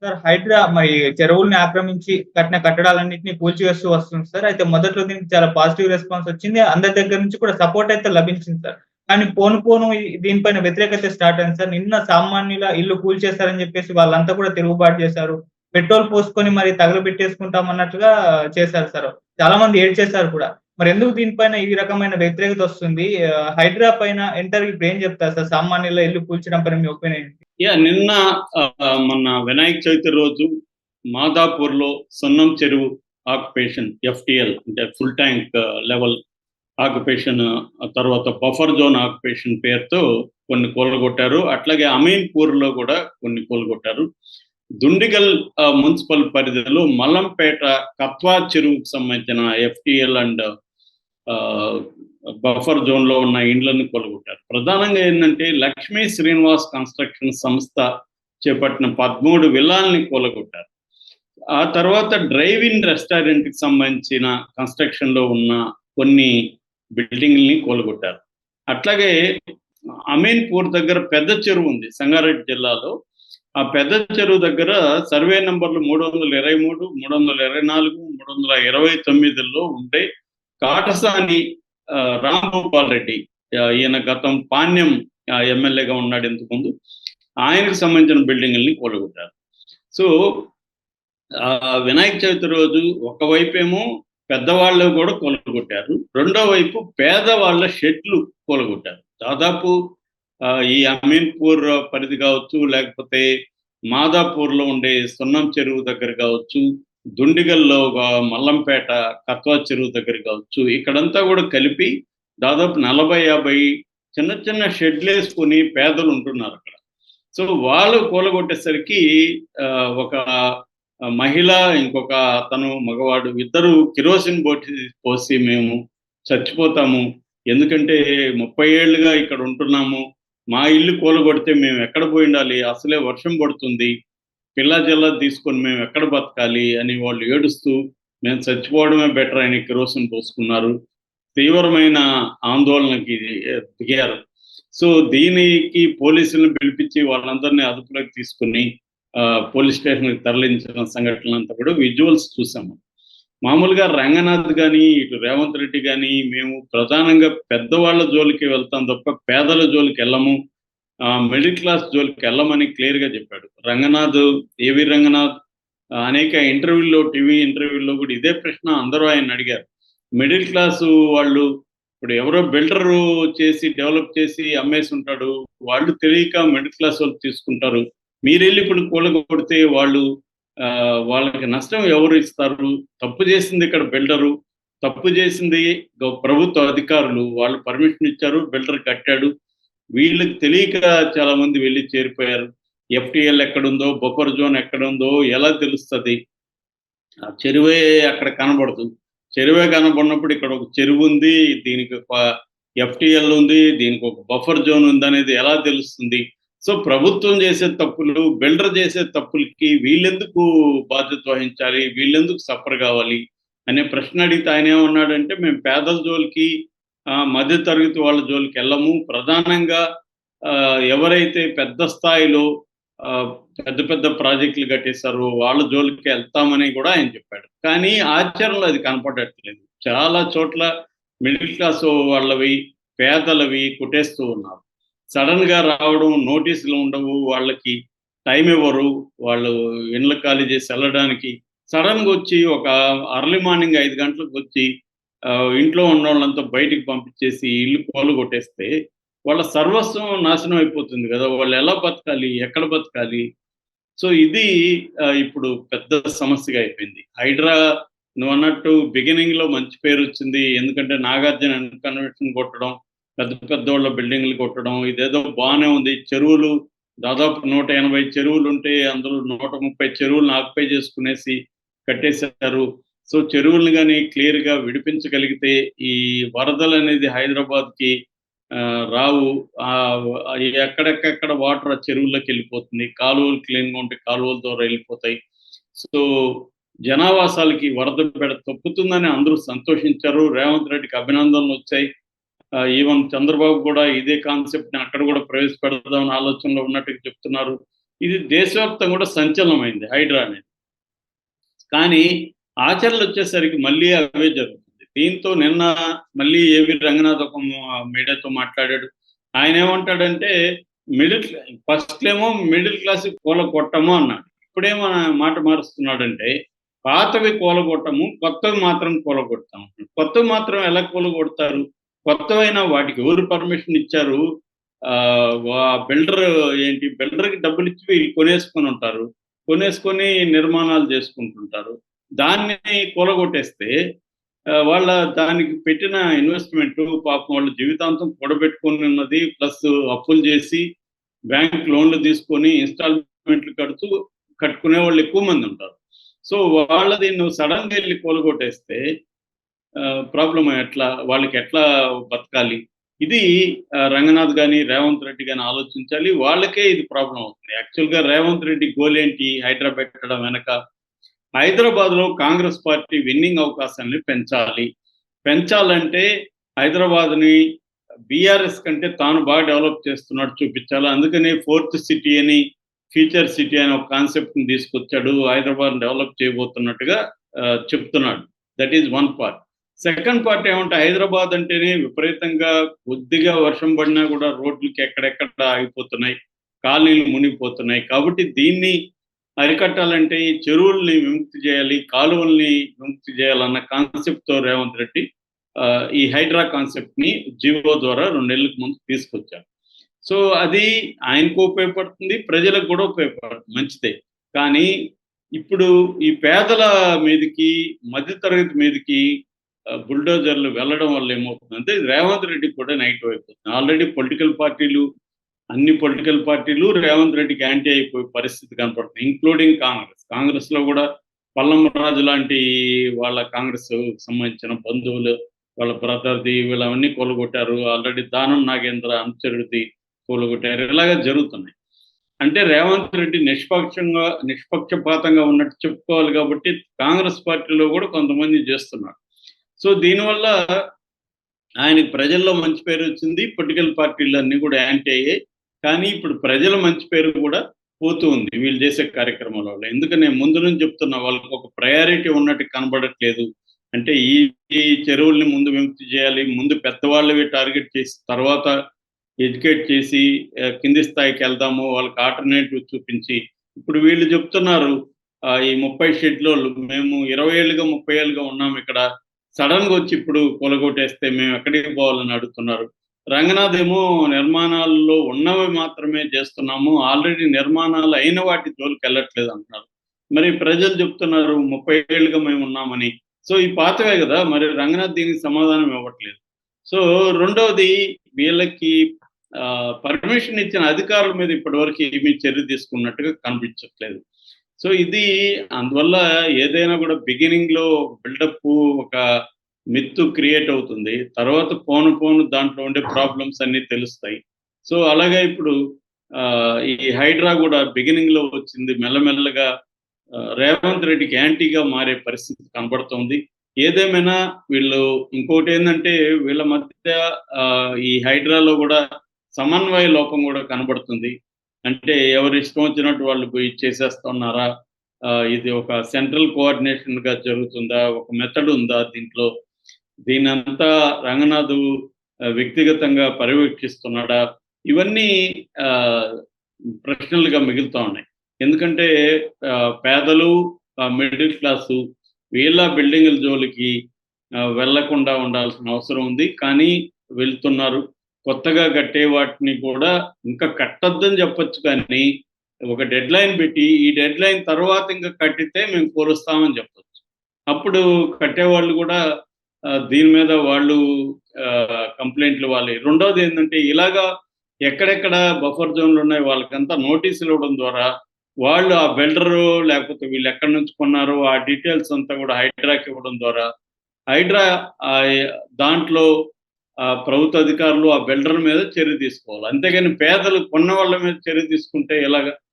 Sir Hydraa మరి చెరువుల్ని ఆక్రమించి కట్టిన కట్టడాలన్నిటిని కూల్చివేస్తూ వస్తుంది సార్. అయితే మొదట్లో దీనికి చాలా పాజిటివ్ రెస్పాన్స్ వచ్చింది. అందరి దగ్గర నుంచి కూడా సపోర్ట్ అయితే లభించింది సార్. కానీ పోను పోను దీనిపైన వ్యతిరేకత స్టార్ట్ అయింది సార్. నిన్న సామాన్యుల ఇల్లు కూల్చేశారని చెప్పేసి వాళ్ళంతా కూడా తిరుగుబాటు చేశారు. పెట్రోల్ పోసుకొని మరి తగలబెట్టేసుకుంటాం అన్నట్టుగా చేశారు సార్. చాలా మంది ఏడ్చేశారు కూడా. మరెందుకు దీనిపైన ఈ రకమైన వ్యతిరేకత వస్తుంది? హైడ్రా పైన ఎంటర్ ఇప్పుడేం చెప్తారు సార్? సామాన్యుల ఇల్లు కూల్చడం పైన మీ ఒపీనియన్ ఏంటి? నిన్న మొన్న వినాయక చవితి రోజు మాదాపూర్‌లో సున్నం చెరువు ఆక్యుపేషన్ ఎఫ్‌టీఎల్ అంటే ఫుల్ ట్యాంక్ లెవెల్ ఆక్యుపేషన్, తర్వాత బఫర్ జోన్ ఆక్యుపేషన్ పేరుతో కొన్ని కూలగొట్టారు. అట్లాగే అమీన్‌పూర్‌లో కూడా కొన్ని కూలగొట్టారు. దుండిగల్ మున్సిపల్ పరిధిలో మల్లంపేట కత్వా చెరువుకు సంబంధించిన ఎఫ్‌టీఎల్ అండ్ బఫర్ జోన్‌లో ఉన్న ఇండ్లను కూలగొట్టారు. ప్రధానంగా ఏందంటే లక్ష్మీ శ్రీనివాస్ కన్‌స్ట్రక్షన్ సంస్థ చేపట్టిన 13 విల్లాల్ని కూలగొట్టారు. ఆ తర్వాత డ్రైవ్ ఇన్ రెస్టారెంట్‌కి సంబంధించిన కన్‌స్ట్రక్షన్‌లో ఉన్న కొన్ని బిల్డింగ్‌లని కూలగొట్టారు. అట్లాగే అమీన్‌పూర్ దగ్గర పెద్ద చెరువు ఉంది సంగారెడ్డి జిల్లాలో. ఆ పెద్ద చెరువు దగ్గర సర్వే నంబర్లు 323, 324, 329లో ఉండే కాటసాని రాంభూపాల్ రెడ్డి, ఈయన గతం పాణ్యం ఎమ్మెల్యేగా ఉన్నాడు ఇంతకుముందు. ఆయనకు సంబంధించిన బిల్డింగుల్ని కూలగొట్టారు. సో వినాయక చవితి రోజు ఒకవైపేమో పెద్దవాళ్ళు కూడా కూలగొట్టారు, రెండో వైపు పేదవాళ్ళ షెడ్లు కూలగొట్టారు. దాదాపు ఈ అమీన్‌పూర్ పరిధి కావచ్చు, లేకపోతే మాదాపూర్‌లో ఉండే సున్నం చెరువు దగ్గర కావచ్చు, దుండిగల్లో మల్లంపేట కత్వా చెరువు దగ్గర కావచ్చు, ఇక్కడంతా కూడా కలిపి దాదాపు 40-50 చిన్న చిన్న షెడ్లేసుకొని పేదలు ఉంటున్నారు అక్కడ. సో వాళ్ళు కూలగొట్టేసరికి ఒక మహిళ, ఇంకొక అతను మగవాడు, ఇద్దరు కిరోసిన్ పోసి మేము చచ్చిపోతాము, ఎందుకంటే 30 ఏళ్ళుగా ఇక్కడ ఉంటున్నాము, మా ఇల్లు కూలగొడితే మేము ఎక్కడ పోయి ఉండాలి, అసలే వర్షం పడుతుంది, పిల్లా జిల్లా తీసుకొని మేము ఎక్కడ బతకాలి అని వాళ్ళు ఏడుస్తూ మేము చచ్చిపోవడమే బెటర్ అని కిరోసిన్ పోసుకున్నారు. తీవ్రమైన ఆందోళనకి దిగారు. సో దీనికి పోలీసులను పిలిపించి వాళ్ళందరినీ అదుపులోకి తీసుకుని పోలీస్ స్టేషన్కి తరలించిన సంఘటనలంతా కూడా విజువల్స్ చూసాము. మామూలుగా రంగనాథ్ కానీ ఇటు రేవంత్ రెడ్డి కానీ మేము ప్రధానంగా పెద్దవాళ్ళ జోలికి వెళ్తాం తప్ప పేదల జోలికి వెళ్ళము, మిడిల్ క్లాస్ జోలికి వెళ్ళమని క్లియర్గా చెప్పాడు రంగనాథ్. ఏవి రంగనాథ్ అనేక ఇంటర్వ్యూల్లో, టీవీ ఇంటర్వ్యూల్లో కూడా ఇదే ప్రశ్న అందరూ ఆయన అడిగారు. మిడిల్ క్లాసు వాళ్ళు ఇప్పుడు ఎవరో బిల్డరు చేసి డెవలప్ చేసి అమ్మేసి ఉంటాడు, వాళ్ళు తెలియక మిడిల్ క్లాస్ వాళ్ళు తీసుకుంటారు, మీరెళ్ళి ఇప్పుడు కూలగొడితే వాళ్ళు వాళ్ళకి నష్టం ఎవరు ఇస్తారు? తప్పు చేసింది ఇక్కడ బిల్డరు, తప్పు చేసింది ప్రభుత్వ అధికారులు, వాళ్ళు పర్మిషన్ ఇచ్చారు, బిల్డర్ కట్టాడు, వీళ్ళకి తెలియక చాలా మంది వెళ్ళి చేరిపోయారు. ఎఫ్‌టీఎల్ ఎక్కడుందో, బఫర్ జోన్ ఎక్కడుందో ఎలా తెలుస్తుంది? చెరువే అక్కడ కనబడదు. చెరువే కనబడినప్పుడు ఇక్కడ ఒక చెరువు ఉంది, దీనికి ఒక ఎఫ్‌టీఎల్ ఉంది, దీనికి ఒక బఫర్ జోన్ ఉంది అనేది ఎలా తెలుస్తుంది? సో ప్రభుత్వం చేసే తప్పులు, బిల్డర్ చేసే తప్పులకి వీళ్ళెందుకు బాధ్యత వహించాలి, వీళ్ళెందుకు సఫర్ కావాలి అనే ప్రశ్న అడిగితే ఆయన ఏమన్నాడంటే, మేము పేదల జోలికి మధ్య తరగతి వాళ్ళ జోలికి వెళ్ళము, ప్రధానంగా ఎవరైతే పెద్ద స్థాయిలో పెద్ద పెద్ద ప్రాజెక్టులు కట్టేశారో వాళ్ళ జోలికి వెళ్తామని కూడా ఆయన చెప్పాడు. కానీ ఆచరణలో అది కనపడట్లేదు. చాలా చోట్ల మిడిల్ క్లాస్ వాళ్ళవి, పేదలవి కొట్టేస్తూ ఉన్నారు. సడన్గా రావడం, నోటీసులు ఉండవు, వాళ్ళకి టైం ఇవ్వరు, వాళ్ళు ఇండ్లు ఖాళీ చేసి వెళ్ళడానికి. సడన్గా వచ్చి ఒక అర్లీ మార్నింగ్ 5 గంటలకు వచ్చి ఇంట్లో ఉన్న వాళ్ళంతా బయటికి పంపించేసి ఇల్లు కూలగొట్టేస్తే వాళ్ళ సర్వస్వం నాశనం అయిపోతుంది కదా, వాళ్ళు ఎలా బతకాలి, ఎక్కడ బతకాలి? సో ఇది ఇప్పుడు పెద్ద సమస్యగా అయిపోయింది. హైడ్రా నువ్వు అన్నట్టు బిగినింగ్లో మంచి పేరు వచ్చింది, ఎందుకంటే నాగార్జున కన్వెన్షన్ కొట్టడం, పెద్ద పెద్దోళ్ళ బిల్డింగ్లు కొట్టడం, ఇదేదో బాగానే ఉంది. చెరువులు దాదాపు 180 చెరువులు ఉంటే అందులో 130 చెరువులను ఆక్యుపై చేసుకునేసి కట్టేశారు. సో చెరువులను కానీ క్లియర్గా విడిపించగలిగితే ఈ వరదలు అనేది హైదరాబాద్కి రావు. ఎక్కడెక్కడ వాటర్ ఆ చెరువుల్లోకి వెళ్ళిపోతుంది, కాలువలు క్లీన్గా ఉంటే కాలువల ద్వారా వెళ్ళిపోతాయి. సో జనావాసాలకి వరద బెడ తప్పుతుందని అందరూ సంతోషించారు. రేవంత్ రెడ్డికి అభినందనలు వచ్చాయి. ఈవెన్ చంద్రబాబు కూడా ఇదే కాన్సెప్ట్ని అక్కడ కూడా ప్రవేశపెడదామని ఆలోచనలో ఉన్నట్టుగా చెప్తున్నారు. ఇది దేశవ్యాప్తంగా కూడా సంచలనమైంది హైడ్రా అనేది. కానీ ఆచరణలు వచ్చేసరికి మళ్ళీ అవే జరుగుతుంది. దీంతో నిన్న మళ్ళీ ఏవి రంగనాథ్ ఒక మీడియాతో మాట్లాడాడు. ఆయన ఏమంటాడంటే ఫస్ట్‌లేమో మిడిల్ క్లాస్ కూలగొట్టము అన్నాడు. ఇప్పుడేమో మాట మారుస్తున్నాడంటే పాతవి కూలగొట్టము, కొత్తవి మాత్రం కూలగొడతాం. కొత్తవి మాత్రం ఎలా కూలగొడతారు? కొత్తవైన వాటికి ఎవరు పర్మిషన్ ఇచ్చారు? బిల్డర్ బిల్డర్‌కి డబ్బులిచ్చి వీళ్ళు కొనేసుకొని ఉంటారు. కొనేసుకొని నిర్మాణాలు చేసుకుంటుంటారు. దాన్ని కూలగొట్టేస్తే వాళ్ళ దానికి పెట్టిన ఇన్వెస్ట్‌మెంటు పాపం వాళ్ళు జీవితాంతం కూడబెట్టుకొని ఉన్నది ప్లస్ అప్పులు చేసి బ్యాంక్ లోన్‌లు తీసుకొని ఇన్‌స్టాల్‌మెంట్లు కట్టుకునే వాళ్ళు ఎక్కువ మంది ఉంటారు. సో వాళ్ళది నువ్వు సడెన్‌గా ఎళ్లి కూలగొట్టేస్తే ప్రాబ్లమ్ వాళ్ళకి ఎట్లా బతకాలి? ఇది రంగనాథ్ గాని, రేవంత్ రెడ్డి గాని ఆలోచించాలి. వాళ్ళకే ఇది ప్రాబ్లమ్ అవుతుంది. యాక్చువల్‌గా రేవంత్ రెడ్డి గోల్ ఏంటి? హైడ్రా పెట్టడం వెనక హైదరాబాద్‌లో కాంగ్రెస్ పార్టీ విన్నింగ్ అవకాశాన్ని పెంచాలి. పెంచాలంటే హైదరాబాద్‌ని బీఆర్ఎస్ కంటే తాను బాగా డెవలప్ చేస్తున్నట్టు చూపించాలి. అందుకనే ఫోర్త్ సిటీ అని, ఫ్యూచర్ సిటీ అని ఒక కాన్సెప్ట్‌ని తీసుకొచ్చాడు. హైదరాబాద్‌ని డెవలప్ చేయబోతున్నట్టుగా చెప్తున్నాడు. That is one part. Second part ఏమంటే హైదరాబాద్ అంటేనే విపరీతంగా కొద్దిగా వర్షం పడినా కూడా రోడ్లకి ఎక్కడెక్కడ ఆగిపోతున్నాయి. కాలనీలు మునిగిపోతున్నాయి. కాబట్టి దీన్ని అరికట్టాలంటే ఈ చెరువుల్ని విముక్తి చేయాలి, కాలువల్ని విముక్తి చేయాలన్న కాన్సెప్ట్‌తో రేవంత్ రెడ్డి ఈ హైడ్రా కాన్సెప్ట్‌ని జీవో ద్వారా 2 నెలలకు ముందు తీసుకొచ్చారు. సో అది ఆయనకు ఉపయోగపడుతుంది, ప్రజలకు కూడా ఉపయోగపడుతుంది. మంచిదే. కానీ ఇప్పుడు ఈ పేదల మీదకి, మధ్య తరగతి మీదకి బుల్డోజర్లు వెళ్ళడం వల్ల ఏమవుతుందంటే రేవంత్ రెడ్డికి కూడా నెగెటివ్ అయిపోతుంది. ఆల్రెడీ అన్ని పొలిటికల్ పార్టీలు రేవంత్ రెడ్డికి యాంటీ అయిపోయే పరిస్థితి కనపడుతుంది. ఇంక్లూడింగ్ కాంగ్రెస్. కాంగ్రెస్‌లో కూడా పల్లం రాజు లాంటి వాళ్ళ కాంగ్రెస్ సంబంధించిన బంధువులు, వాళ్ళ బ్రదర్‌ది వీళ్ళవన్నీ కూలగొట్టారు. ఆల్రెడీ దానం నాగేంద్ర అనుచరుడిది కూలగొట్టారు. ఇలాగ జరుగుతున్నాయి. అంటే రేవంత్ రెడ్డి నిష్పక్షపాతంగా ఉన్నట్టు చెప్పుకోవాలి కాబట్టి కాంగ్రెస్ పార్టీలో కూడా కొంతమంది చేస్తున్నారు. సో దీనివల్ల ఆయనకి ప్రజల్లో మంచి పేరు వచ్చింది. పొలిటికల్ పార్టీలన్నీ కూడా యాంటీ అయ్యాయి. కానీ ఇప్పుడు ప్రజల మంచి పేరు కూడా పోతూ ఉంది వీళ్ళు చేసే కార్యక్రమాల వల్ల. ఎందుకని ముందు నుంచి చెప్తున్నా వాళ్ళకి ఒక ప్రయారిటీ ఉన్నట్టు కనబడట్లేదు. అంటే ఈ చెరువుల్ని ముందు విముక్తి చేయాలి. ముందు పెద్దవాళ్ళవి టార్గెట్ చేసి తర్వాత ఎడ్యుకేట్ చేసి కింది స్థాయికి వెళ్దాము. వాళ్ళకి ఆల్టర్‌నేటివ్ చూపించి ఇప్పుడు వీళ్ళు చెప్తున్నారు ఈ 30 షెడ్యూల్ మేము 20 ఏళ్లుగా 30 ఏళ్లుగా ఉన్నాం ఇక్కడ. సడెన్‌గా వచ్చి ఇప్పుడు కూలగొట్టేస్తే మేము ఎక్కడికి పోవాలని అడుగుతున్నారు. రంగనాథ్ ఏమో నిర్మాణాల్లో ఉన్నవి మాత్రమే చేస్తున్నాము. ఆల్రెడీ నిర్మాణాలు అయిన వాటి జోలికెళ్ళట్లేదు అంటున్నారు. మరి ప్రజలు చెప్తున్నారు 30 ఏళ్లుగా మేము ఉన్నామని. సో ఈ పాతవే కదా! మరి రంగనాథ్ దీనికి సమాధానం ఇవ్వట్లేదు. సో రెండోది వీళ్ళకి పర్మిషన్ ఇచ్చిన అధికారుల మీద ఇప్పటివరకు ఏమీ చర్య తీసుకున్నట్టుగా కనిపించట్లేదు. సో ఇది అందువల్ల ఏదైనా కూడా బిగినింగ్‌లో బిల్డప్ ఒక మిత్ క్రియేట్ అవుతుంది. తర్వాత పోను దాంట్లో ఉండే ప్రాబ్లమ్స్ అన్నీ తెలుస్తాయి. సో అలాగే ఇప్పుడు ఈ హైడ్రా కూడా బిగినింగ్‌లో వచ్చింది. మెల్లమెల్లగా రేవంత్ రెడ్డికి యాంటీగా మారే పరిస్థితి కనబడుతోంది. ఏదేమైనా వీళ్ళు ఇంకోటేందంటే వీళ్ళ మధ్య ఈ హైడ్రాలో కూడా సమన్వయ లోపం కూడా కనబడుతుంది. అంటే ఎవరి ఇష్టం వచ్చినట్టు వాళ్ళు పోయి చేసేస్తున్నారా? ఇది ఒక సెంట్రల్ కోఆర్డినేషన్‌గా జరుగుతుందా? ఒక మెథడ్ ఉందా దీంట్లో? దీన్నంతా రంగనాథ్ వ్యక్తిగతంగా పర్యవేక్షిస్తున్నాడా? ఇవన్నీ ప్రశ్నలుగా మిగులుతా ఉన్నాయి. ఎందుకంటే పేదలు, మిడిల్ క్లాసు వీళ్ళ బిల్డింగుల జోలికి వెళ్ళకుండా ఉండాల్సిన అవసరం ఉంది. కానీ వెళ్తున్నారు. కొత్తగా కట్టే వాటిని కూడా ఇంకా కట్టొద్దని చెప్పొచ్చు కానీ ఒక డెడ్‌లైన్ పెట్టి ఈ డెడ్‌లైన్ తర్వాత ఇంకా కట్టితే మేము కూలుస్తామని చెప్పొచ్చు. అప్పుడు కట్టేవాళ్ళు కూడా దీని మీద వాళ్ళు కంప్లెయింట్లు ఇవ్వాలి. రెండోది ఏంటంటే ఇలాగా ఎక్కడెక్కడ బఫర్ జోన్‌లు ఉన్నాయి వాళ్ళకంతా నోటీసులు ఇవ్వడం ద్వారా వాళ్ళు ఆ బిల్డరు లేకపోతే వీళ్ళు ఎక్కడి నుంచి కొన్నారో ఆ డీటెయిల్స్ అంతా కూడా హైడ్రాకి ఇవ్వడం ద్వారా హైడ్రా దాంట్లో ప్రభుత్వ అధికారులు ఆ బిల్డర్ మీద చర్య తీసుకోవాలి. అంతేగాని పేదలు కొన్న వాళ్ళ మీద చర్య తీసుకుంటే ఎలాగా?